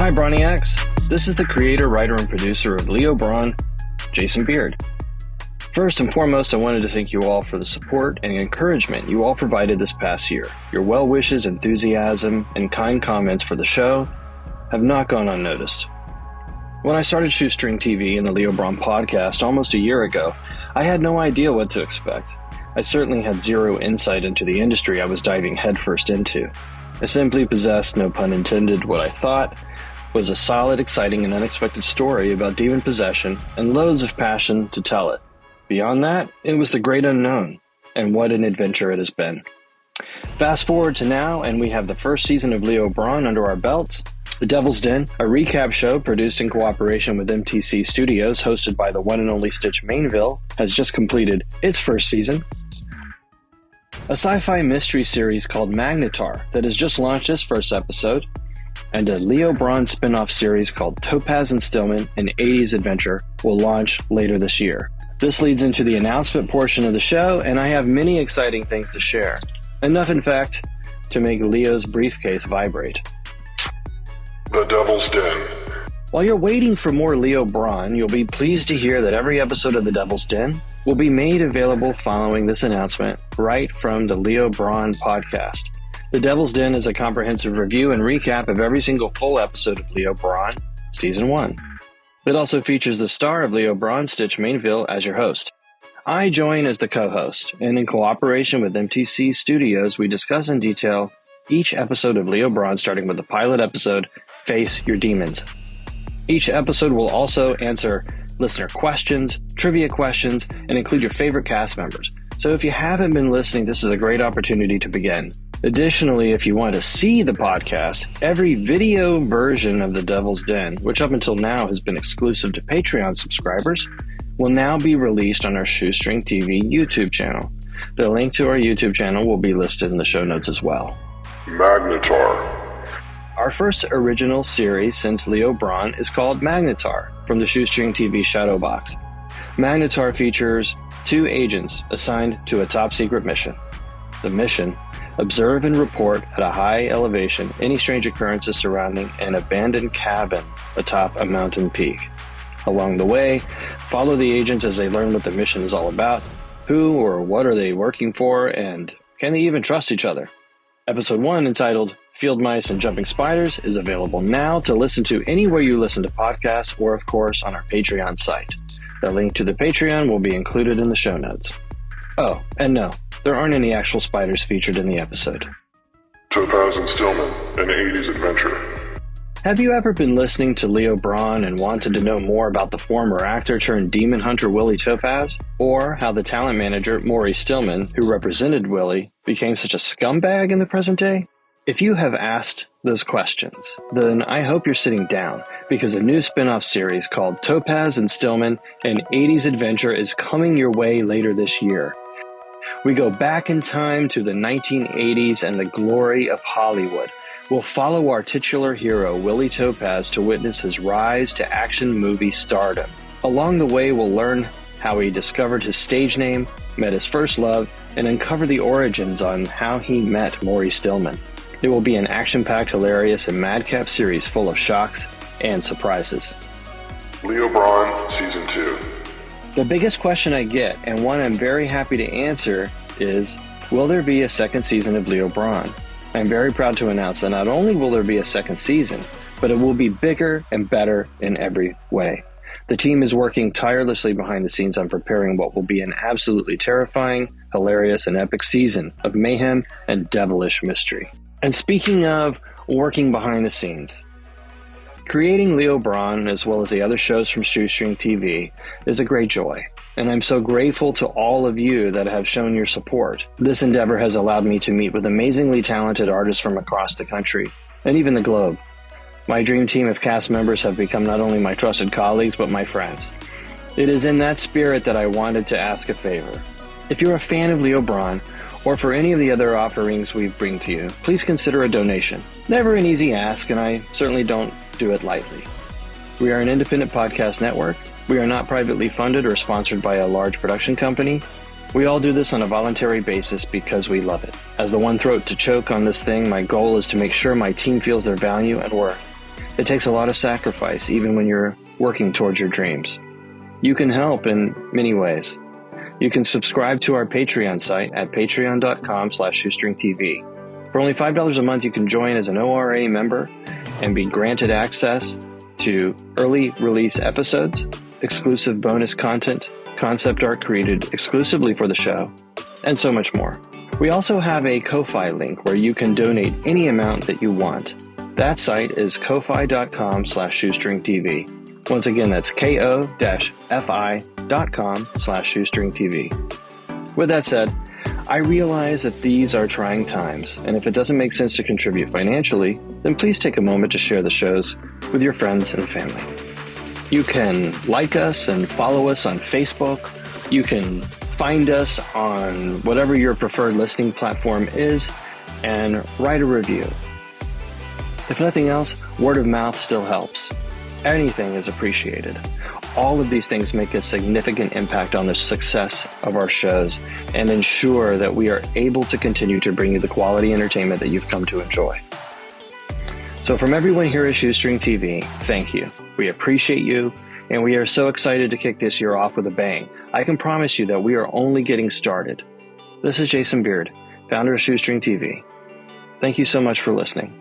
Hi, Broniacs. This is the creator, writer, and producer of Leo Brawn, Jason Beard. First and foremost, I wanted to thank you all for the support and encouragement you all provided this past year. Your well wishes, enthusiasm, and kind comments for the show have not gone unnoticed. When I started Shoestring TV and the Leo Brawn podcast almost a year ago, I had no idea what to expect. I certainly had zero insight into the industry I was diving headfirst into. I simply possessed, no pun intended, what I thought was a solid, exciting, and unexpected story about demon possession and loads of passion to tell it. Beyond that, it was the great unknown, and what an adventure it has been. Fast forward to now, and we have the first season of Leo Brawn under our belts. The Devil's Den, a recap show produced in cooperation with MTC Studios, hosted by the one and only Stitch Mainville, has just completed its first season. A sci-fi mystery series called Magnetar that has just launched its first episode, and a Leo Brawn spin-off series called Topaz and Stillman, an 80s adventure, will launch later this year. This leads into the announcement portion of the show, and I have many exciting things to share. Enough, in fact, to make Leo's briefcase vibrate. The Devil's Den. While you're waiting for more Leo Brawn, you'll be pleased to hear that every episode of The Devil's Den will be made available following this announcement right from the Leo Brawn podcast. The Devil's Den is a comprehensive review and recap of every single full episode of Leo Brawn, Season 1. It also features the star of Leo Brawn, Stitch Mainville, as your host. I join as the co-host, and in cooperation with MTC Studios, we discuss in detail each episode of Leo Brawn, starting with the pilot episode, Face Your Demons. Each episode will also answer listener questions, trivia questions, and include your favorite cast members. So if you haven't been listening, this is a great opportunity to begin. Additionally, if you want to see the podcast, every video version of The Devil's Den, which up until now has been exclusive to Patreon subscribers, will now be released on our Shoestring TV YouTube channel. The link to our YouTube channel will be listed in the show notes as well. Magnetar. Our first original series since Leo Brawn is called Magnetar from the Shoestring TV Shadow Box. Magnetar features 2 agents assigned to a top-secret mission. The mission: observe and report at a high elevation any strange occurrences surrounding an abandoned cabin atop a mountain peak. Along the way, follow the agents as they learn what the mission is all about, who or what are they working for, and can they even trust each other. Episode 1, entitled Field Mice and Jumping Spiders, is available now to listen to anywhere you listen to podcasts, or of course on our Patreon site. The link to the Patreon will be included in the show notes. Oh, and no, there aren't any actual spiders featured in the episode. Topaz and Stillman, an 80s adventure. Have you ever been listening to Leo Brawn and wanted to know more about the former actor turned demon hunter Willie Topaz? Or how the talent manager Maury Stillman, who represented Willie, became such a scumbag in the present day? If you have asked those questions, then I hope you're sitting down, because a new spin-off series called Topaz and Stillman, an 80s adventure, is coming your way later this year. We go back in time to the 1980s and the glory of Hollywood. We'll follow our titular hero, Willie Topaz, to witness his rise to action movie stardom. Along the way, we'll learn how he discovered his stage name, met his first love, and uncover the origins on how he met Maury Stillman. It will be an action-packed, hilarious, and madcap series full of shocks and surprises. Leo Brawn, Season 2. The biggest question I get, and one I'm very happy to answer, is, will there be a second season of Leo Brawn? I'm very proud to announce that not only will there be a second season, but it will be bigger and better in every way. The team is working tirelessly behind the scenes on preparing what will be an absolutely terrifying, hilarious, and epic season of mayhem and devilish mystery. And speaking of working behind the scenes, creating Leo Brawn, as well as the other shows from Shoestring TV, is a great joy. And I'm so grateful to all of you that have shown your support. This endeavor has allowed me to meet with amazingly talented artists from across the country, and even the globe. My dream team of cast members have become not only my trusted colleagues, but my friends. It is in that spirit that I wanted to ask a favor. If you're a fan of Leo Brawn, or for any of the other offerings we bring to you, please consider a donation. Never an easy ask, and I certainly don't do it lightly. We are an independent podcast network. We are not privately funded or sponsored by a large production company. We all do this on a voluntary basis because we love it. As the one throat to choke on this thing, my goal is to make sure my team feels their value and worth. It takes a lot of sacrifice, even when you're working towards your dreams. You can help in many ways. You can subscribe to our Patreon site at patreon.com/shoestringtv. For only $5 a month, you can join as an ORA member and be granted access to early release episodes, exclusive bonus content, concept art created exclusively for the show, and so much more. We also have a Ko-Fi link where you can donate any amount that you want. That site is ko-fi.com/shoestringtv. Once again, that's ko-fi.com/shoestringtv. With that said, I realize that these are trying times, and if it doesn't make sense to contribute financially, then please take a moment to share the shows with your friends and family. You can like us and follow us on Facebook. You can find us on whatever your preferred listening platform is and write a review. If nothing else, word of mouth still helps. Anything is appreciated. All of these things make a significant impact on the success of our shows and ensure that we are able to continue to bring you the quality entertainment that you've come to enjoy. So from everyone here at Shoestring TV, thank you. We appreciate you, and we are so excited to kick this year off with a bang. I can promise you that we are only getting started. This is Jason Beard, founder of Shoestring TV. Thank you so much for listening.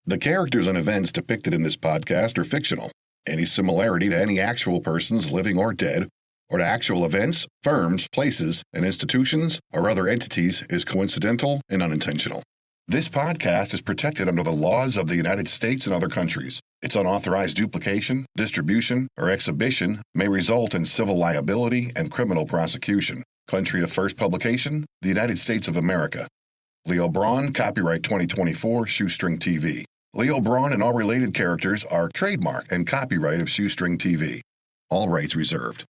The characters and events depicted in this podcast are fictional. Any similarity to any actual persons, living or dead, or to actual events, firms, places, and institutions, or other entities is coincidental and unintentional. This podcast is protected under the laws of the United States and other countries. Its unauthorized duplication, distribution, or exhibition may result in civil liability and criminal prosecution. Country of first publication, the United States of America. Leo Brawn, copyright 2024, Shoestring TV. Leo Brawn and all related characters are trademark and copyright of Shoestring TV. All rights reserved.